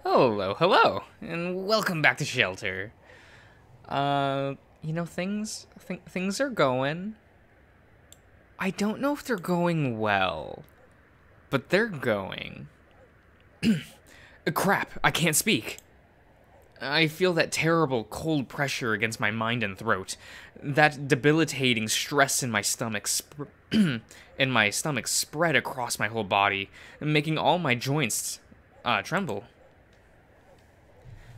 Hello, hello, and welcome back to shelter. Things are going. I don't know if they're going well, but they're going. Crap, I can't speak. I feel that terrible cold pressure against my mind and throat, that debilitating stress in my stomach spread across my whole body, making all my joints tremble.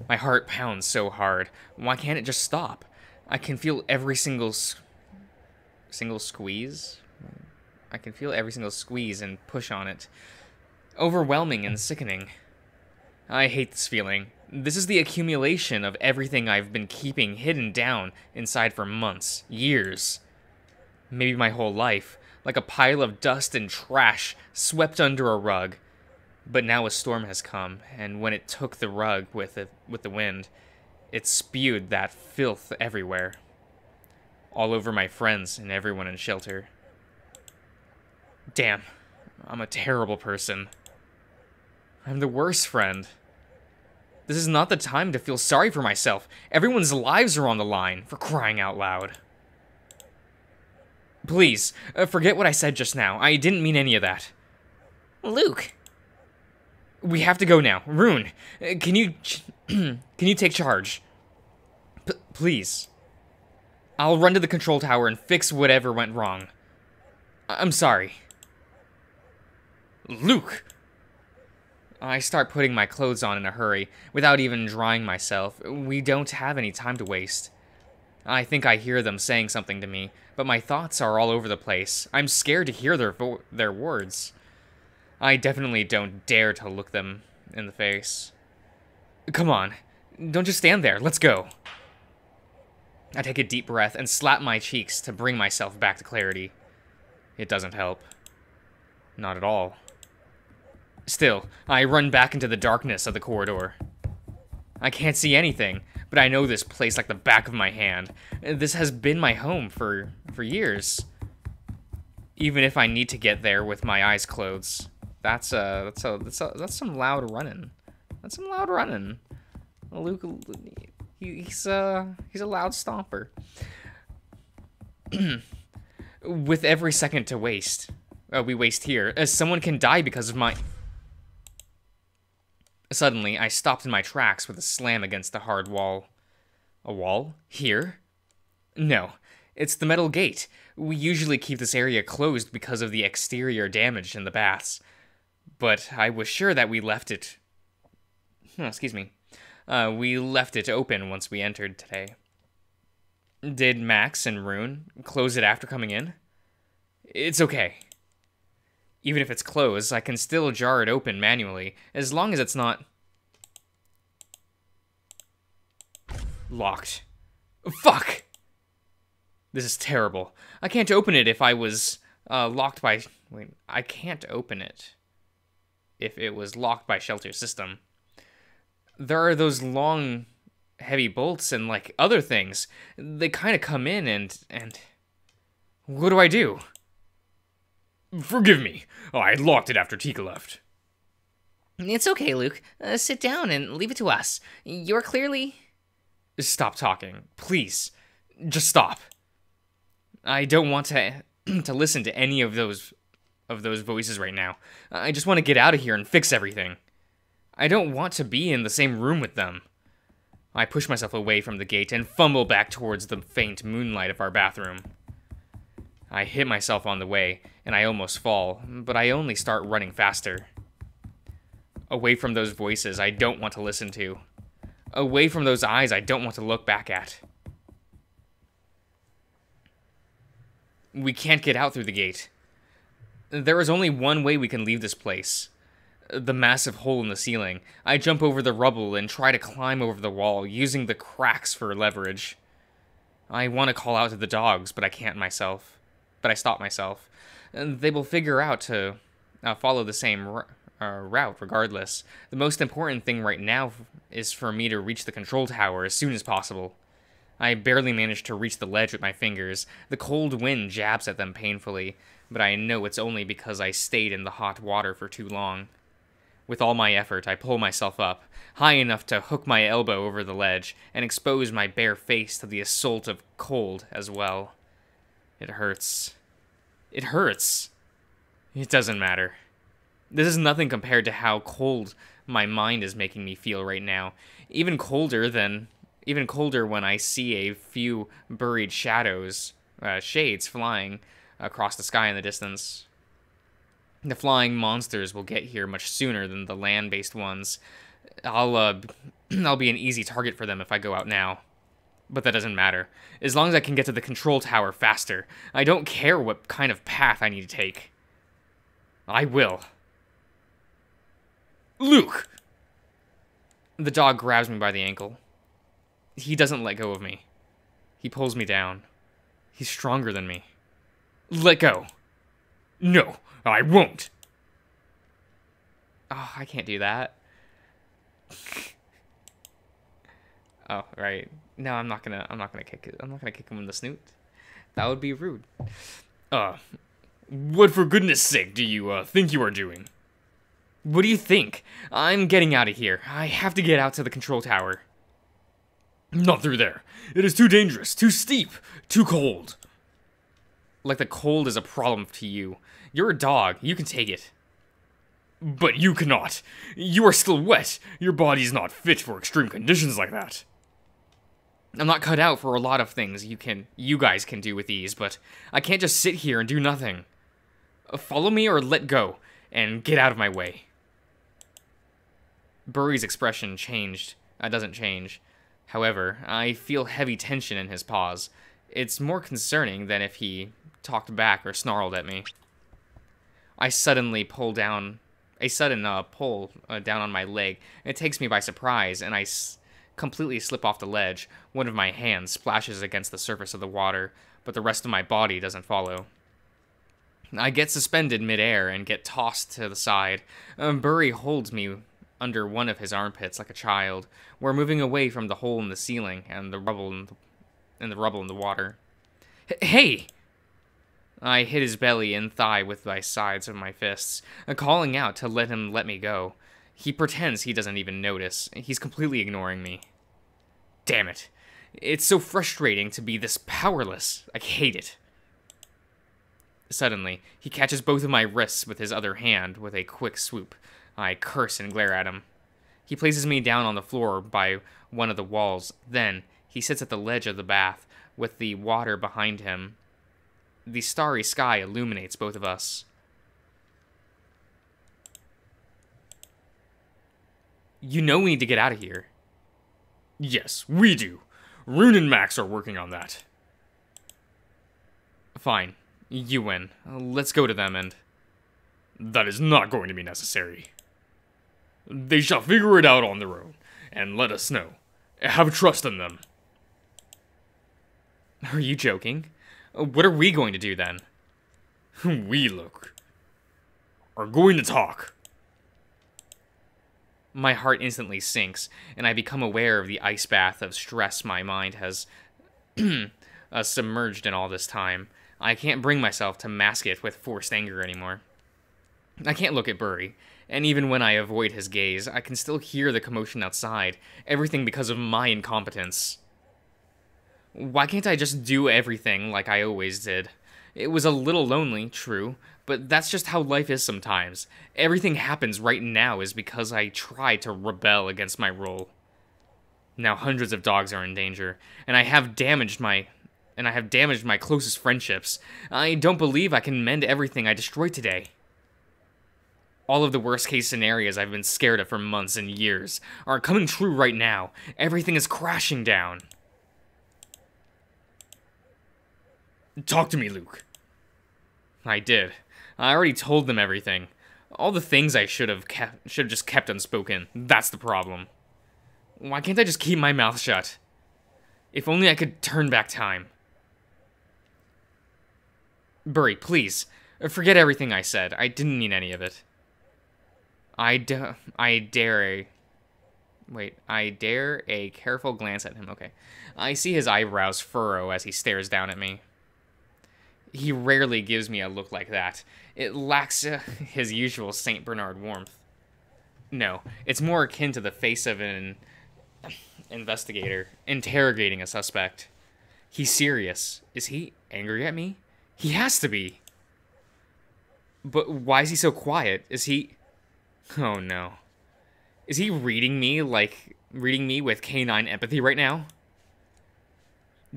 My heart pounds so hard. Why can't it just stop? I can feel every single squeeze. I can feel every single squeeze and push on it. Overwhelming and sickening. I hate this feeling. This is the accumulation of everything I've been keeping hidden down inside for months, years. Maybe my whole life, like a pile of dust and trash swept under a rug. But now a storm has come, and when it took the rug with the wind, it spewed that filth everywhere. All over my friends and everyone in shelter. Damn, I'm a terrible person. I'm the worst friend. This is not the time to feel sorry for myself. Everyone's lives are on the line, for crying out loud. Please, forget what I said just now. I didn't mean any of that. Luke. We have to go now. Rune, can you take charge? Please. I'll run to the control tower and fix whatever went wrong. I'm sorry. Luke! I start putting my clothes on in a hurry, without even drying myself. We don't have any time to waste. I think I hear them saying something to me, but my thoughts are all over the place. I'm scared to hear their words. I definitely don't dare to look them in the face. Come on, don't just stand there, let's go. I take a deep breath and slap my cheeks to bring myself back to clarity. It doesn't help. Not at all. Still, I run back into the darkness of the corridor. I can't see anything, but I know this place like the back of my hand. This has been my home for years. Even if I need to get there with my eyes closed. That's some loud running. That's some loud running. Luke, he's a loud stomper. With every second to waste, we waste here, as someone can die because of my... Suddenly, I stopped in my tracks with a slam against the hard wall. A wall? Here? No, it's the metal gate. We usually keep this area closed because of the exterior damage in the baths. But I was sure that we left it... excuse me. We left it open once we entered today. Did Max and Rune close it after coming in? It's okay. Even if it's closed, I can still jar it open manually, as long as it's not... locked. Fuck! This is terrible. I can't open it if I was locked by... Wait, I can't open it if it was locked by shelter system. There are those long, heavy bolts and, like, other things. They kind of come in and... What do I do? Forgive me. I locked it after Tika left. It's okay, Luke. Sit down and leave it to us. You're clearly... Stop talking. Please. Just stop. I don't want to listen to any of those voices right now. I just want to get out of here and fix everything. I don't want to be in the same room with them. I push myself away from the gate and fumble back towards the faint moonlight of our bathroom. I hit myself on the way, and I almost fall, but I only start running faster. Away from those voices I don't want to listen to. Away from those eyes I don't want to look back at. We can't get out through the gate. There is only one way we can leave this place. The massive hole in the ceiling. I jump over the rubble and try to climb over the wall, using the cracks for leverage. I want to call out to the dogs, but I can't myself. But I stop myself. They will figure out to follow the same route regardless. The most important thing right now is for me to reach the control tower as soon as possible. I barely manage to reach the ledge with my fingers. The cold wind jabs at them painfully, but I know it's only because I stayed in the hot water for too long. With all my effort, I pull myself up, high enough to hook my elbow over the ledge and expose my bare face to the assault of cold as well. It hurts. It hurts. It doesn't matter. This is nothing compared to how cold my mind is making me feel right now. Even colder when I see a few buried shades flying across the sky in the distance. The flying monsters will get here much sooner than the land-based ones. I'll be an easy target for them if I go out now. But that doesn't matter. As long as I can get to the control tower faster, I don't care what kind of path I need to take. I will. Luke! The dog grabs me by the ankle. He doesn't let go of me. He pulls me down. He's stronger than me. Let go. No, I won't. Oh, I can't do that. Oh, right. No, I'm not gonna kick it. I'm not gonna kick him in the snoot. That would be rude. What for goodness sake do you think you are doing? What do you think? I'm getting out of here. I have to get out to the control tower. Not through there. It is too dangerous, too steep, too cold. Like the cold is a problem to you. You're a dog. You can take it. But you cannot. You are still wet. Your body's not fit for extreme conditions like that. I'm not cut out for a lot of things you guys can do with ease, but I can't just sit here and do nothing. Follow me or let go, and get out of my way. Burry's expression doesn't change. However, I feel heavy tension in his paws. It's more concerning than if he talked back or snarled at me. I suddenly pull down on my leg. It takes me by surprise, and I completely slip off the ledge. One of my hands splashes against the surface of the water, but the rest of my body doesn't follow. I get suspended midair and get tossed to the side. Burry holds me under one of his armpits like a child. We're moving away from the hole in the ceiling and the rubble in the water. Hey! I hit his belly and thigh with the sides of my fists, calling out to let him let me go. He pretends he doesn't even notice. He's completely ignoring me. Damn it. It's so frustrating to be this powerless. I hate it. Suddenly, he catches both of my wrists with his other hand with a quick swoop. I curse and glare at him. He places me down on the floor by one of the walls. Then, he sits at the ledge of the bath with the water behind him. The starry sky illuminates both of us. You know we need to get out of here. Yes, we do. Rune and Max are working on that. Fine. You win. Let's go to them and... That is not going to be necessary. They shall figure it out on their own, and let us know. Have trust in them. Are you joking? What are we going to do then? We, Luke, are going to talk. My heart instantly sinks, and I become aware of the ice bath of stress my mind has submerged in all this time. I can't bring myself to mask it with forced anger anymore. I can't look at Burry, and even when I avoid his gaze, I can still hear the commotion outside, everything because of my incompetence. Why can't I just do everything like I always did? It was a little lonely, true, but that's just how life is sometimes. Everything happens right now is because I tried to rebel against my role. Now hundreds of dogs are in danger, and I have damaged my closest friendships. I don't believe I can mend everything I destroyed today. All of the worst-case scenarios I've been scared of for months and years are coming true right now. Everything is crashing down. Talk to me, Luke. I did. I already told them everything. All the things I should have just kept unspoken. That's the problem. Why can't I just keep my mouth shut? If only I could turn back time. Burry, please. Forget everything I said. I didn't mean any of it. I dare a careful glance at him. Okay. I see his eyebrows furrow as he stares down at me. He rarely gives me a look like that. It lacks his usual St. Bernard warmth. No, it's more akin to the face of an investigator interrogating a suspect. He's serious. Is he angry at me? He has to be. But why is he so quiet? Is he... Oh no. Is he reading me with canine empathy right now?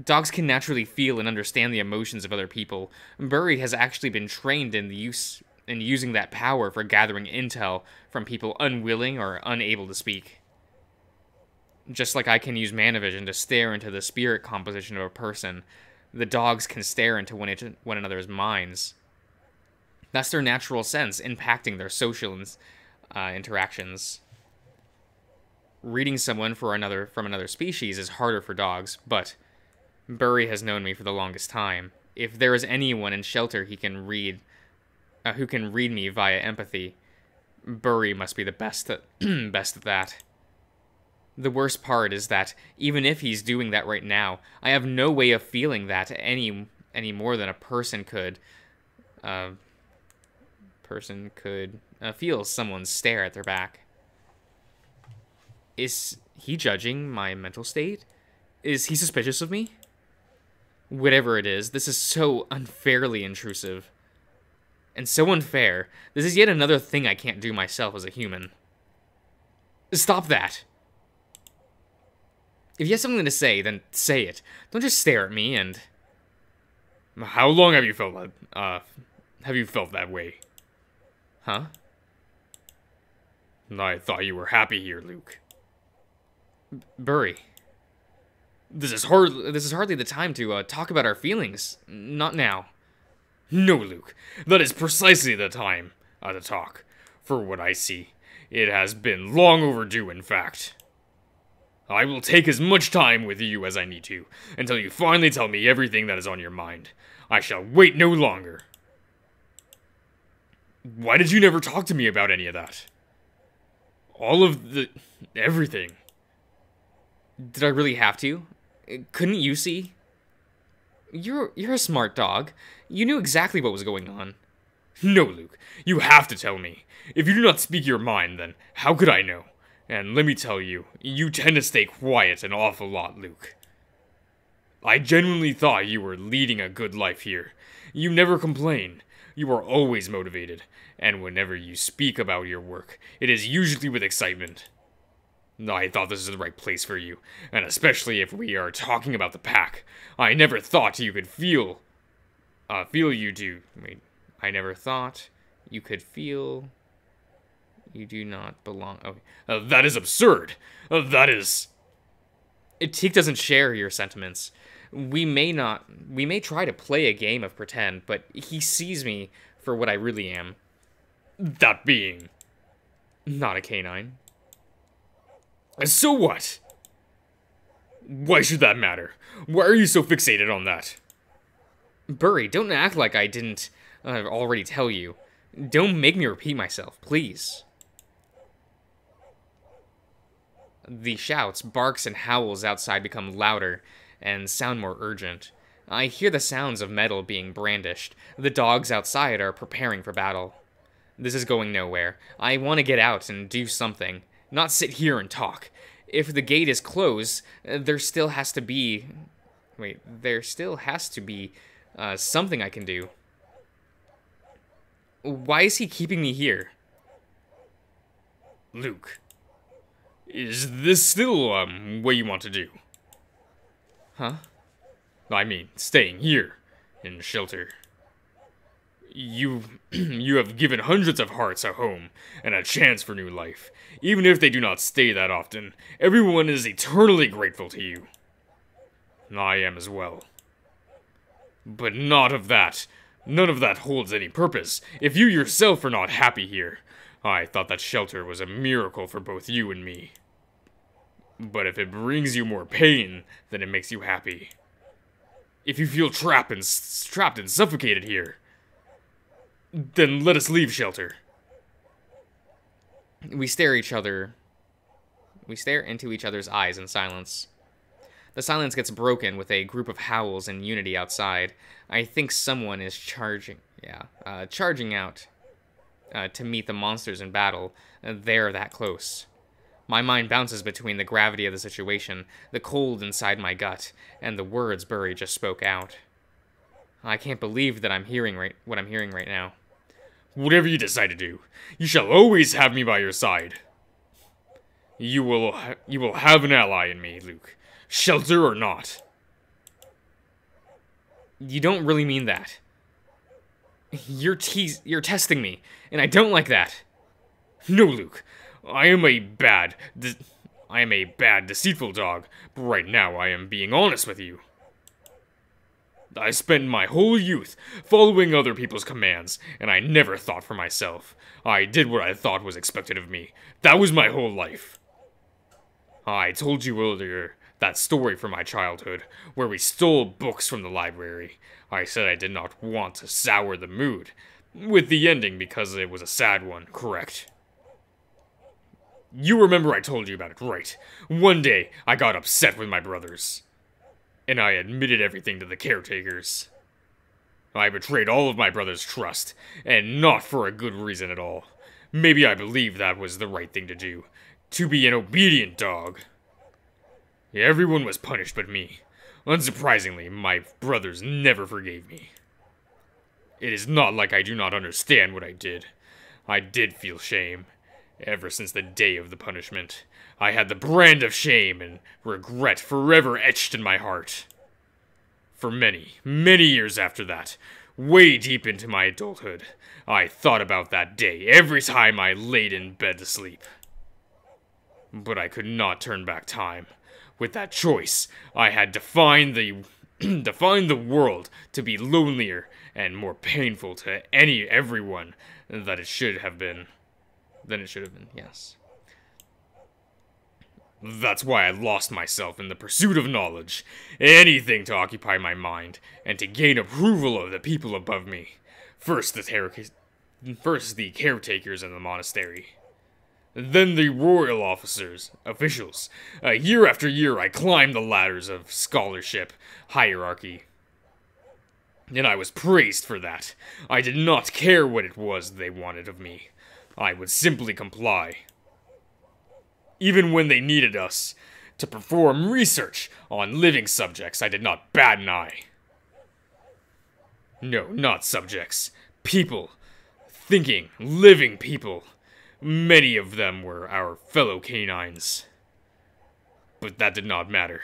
Dogs can naturally feel and understand the emotions of other people. Burry has actually been trained in using that power for gathering intel from people unwilling or unable to speak. Just like I can use Manavision to stare into the spirit composition of a person, the dogs can stare into one another's minds. That's their natural sense, impacting their social interactions. Reading someone from another species is harder for dogs, but Burry has known me for the longest time. If there is anyone in shelter who can read me via empathy, Burry must be the best at that. The worst part is that even if he's doing that right now, I have no way of feeling that any more than a person could feel someone's stare at their back. Is he judging my mental state? Is he suspicious of me? Whatever it is, this is so unfairly intrusive. And so unfair. This is yet another thing I can't do myself as a human. Stop that! If you have something to say, then say it. Don't just stare at me and... How long have you felt that way? Huh? I thought you were happy here, Luke. Burry. This is hardly the time to talk about our feelings. Not now. No, Luke. That is precisely the time to talk. For what I see, it has been long overdue, in fact. I will take as much time with you as I need to, until you finally tell me everything that is on your mind. I shall wait no longer. Why did you never talk to me about any of that? Everything. Did I really have to? Couldn't you see? You're a smart dog. You knew exactly what was going on. No, Luke. You have to tell me. If you do not speak your mind, then how could I know? And let me tell you, you tend to stay quiet an awful lot, Luke. I genuinely thought you were leading a good life here. You never complain. You are always motivated. And whenever you speak about your work, it is usually with excitement. I thought this was the right place for you, and especially if we are talking about the pack. I never thought you could feel you do. Wait, I never thought you could feel you do not belong. Oh, that is absurd. That is... Teak doesn't share your sentiments. We may try to play a game of pretend, but he sees me for what I really am. That being... Not a canine. So what? Why should that matter? Why are you so fixated on that? Burry, don't act like I didn't already tell you. Don't make me repeat myself, please. The shouts, barks, and howls outside become louder and sound more urgent. I hear the sounds of metal being brandished. The dogs outside are preparing for battle. This is going nowhere. I want to get out and do something. Not sit here and talk. If the gate is closed, there still has to be... Wait, there still has to be something I can do. Why is he keeping me here? Luke, is this still what you want to do? Huh? I mean, staying here, in shelter. You have given hundreds of hearts a home and a chance for new life. Even if they do not stay that often, everyone is eternally grateful to you. I am as well. But none of that holds any purpose if you yourself are not happy here. I thought that shelter was a miracle for both you and me. But if it brings you more pain than it makes you happy, if you feel trapped and suffocated here, then let us leave shelter. We stare into each other's eyes in silence. The silence gets broken with a group of howls in unity outside. I think someone is charging out. to meet the monsters in battle. They're that close. My mind bounces between the gravity of the situation, the cold inside my gut, and the words Burry just spoke out. I can't believe that what I'm hearing right now. Whatever you decide to do, you shall always have me by your side. You will have an ally in me, Luke. Shelter or not. You don't really mean that. You're testing me, and I don't like that. No, Luke. I am a bad, deceitful dog, but right now I am being honest with you. I spent my whole youth following other people's commands, and I never thought for myself. I did what I thought was expected of me. That was my whole life. I told you earlier that story from my childhood, where we stole books from the library. I said I did not want to sour the mood, with the ending because it was a sad one, correct? You remember I told you about it, right? One day, I got upset with my brothers, and I admitted everything to the caretakers. I betrayed all of my brother's trust, and not for a good reason at all. Maybe I believed that was the right thing to do, to be an obedient dog. Everyone was punished but me. Unsurprisingly, my brothers never forgave me. It is not like I do not understand what I did. I did feel shame. Ever since the day of the punishment, I had the brand of shame and regret forever etched in my heart. For many, many years after that, way deep into my adulthood, I thought about that day every time I laid in bed to sleep. But I could not turn back time. With that choice, I had defined the world to be lonelier and more painful to everyone than it should have been. Yes. That's why I lost myself in the pursuit of knowledge, anything to occupy my mind, and to gain approval of the people above me. First the caretakers in the monastery. Then the royal officials. Year after year I climbed the ladders of scholarship, hierarchy. And I was praised for that. I did not care what it was they wanted of me. I would simply comply. Even when they needed us to perform research on living subjects, I did not bat an eye. No, not subjects. People. Thinking, living people. Many of them were our fellow canines. But that did not matter.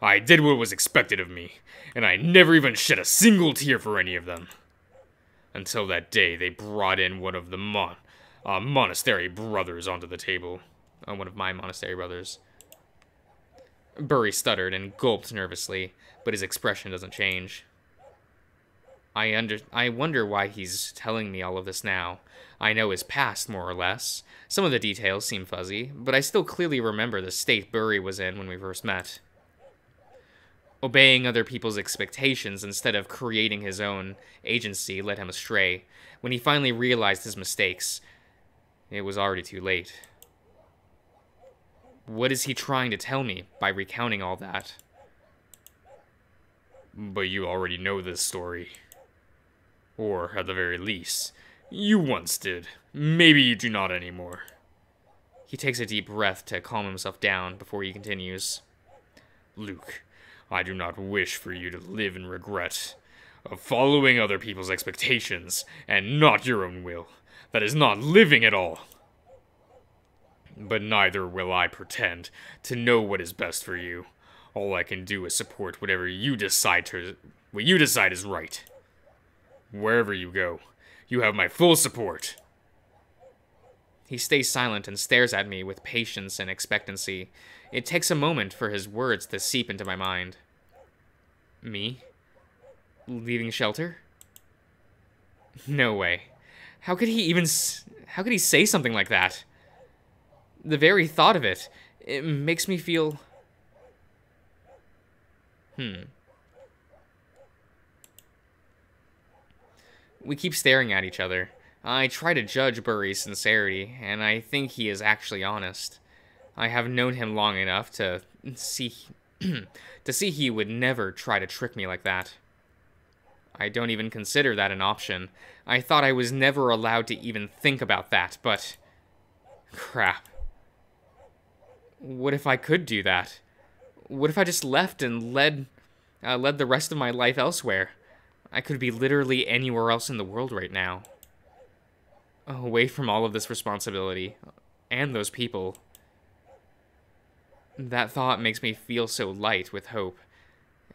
I did what was expected of me, and I never even shed a single tear for any of them. Until that day they brought in one of the monastery brothers onto the table. One of my monastery brothers. Burry stuttered and gulped nervously, but his expression doesn't change. I wonder why he's telling me all of this now. I know his past, more or less. Some of the details seem fuzzy, but I still clearly remember the state Burry was in when we first met. Obeying other people's expectations instead of creating his own agency led him astray. When he finally realized his mistakes, it was already too late. What is he trying to tell me by recounting all that? But you already know this story. Or, at the very least, you once did. Maybe you do not anymore. He takes a deep breath to calm himself down before he continues. Luke, I do not wish for you to live in regret of following other people's expectations and not your own will. That is not living at all. But neither will I pretend to know what is best for you. All I can do is support whatever you decide is right. Wherever you go, you have my full support. He stays silent and stares at me with patience and expectancy. It takes a moment for his words to seep into my mind. Me? Leaving shelter? No way. How could he say something like that? The very thought of it makes me feel... We keep staring at each other. I try to judge Burry's sincerity, and I think he is actually honest. I have known him long enough to see he would never try to trick me like that. I don't even consider that an option. I thought I was never allowed to even think about that, but... Crap. What if I could do that? What if I just left and led the rest of my life elsewhere? I could be literally anywhere else in the world right now. Away from all of this responsibility. And those people. That thought makes me feel so light with hope.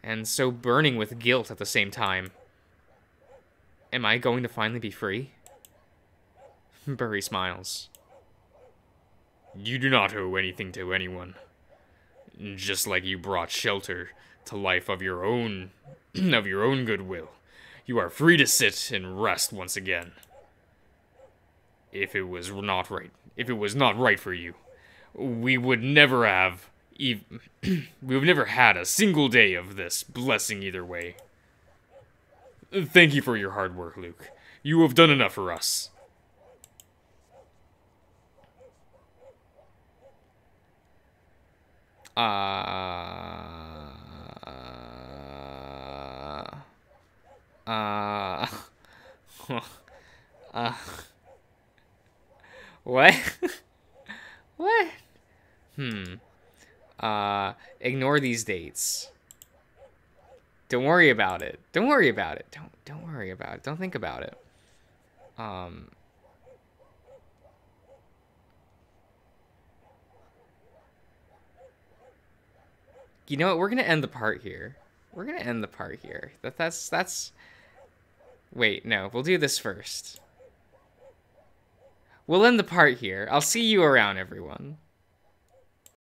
And so burning with guilt at the same time. Am I going to finally be free? Burry smiles. You do not owe anything to anyone. Just like you brought shelter to life of your own goodwill. You are free to sit and rest once again. If it was not right for you, we would never have we've never had a single day of this blessing either way. Thank you for your hard work, Luke. You have done enough for us. What? What? Ignore these dates. Don't worry about it. Don't worry about it. Don't worry about it. Don't think about it. You know what? We're gonna end the part here. We're gonna end the part here. That's. Wait, no. We'll do this first. We'll end the part here. I'll see you around, everyone.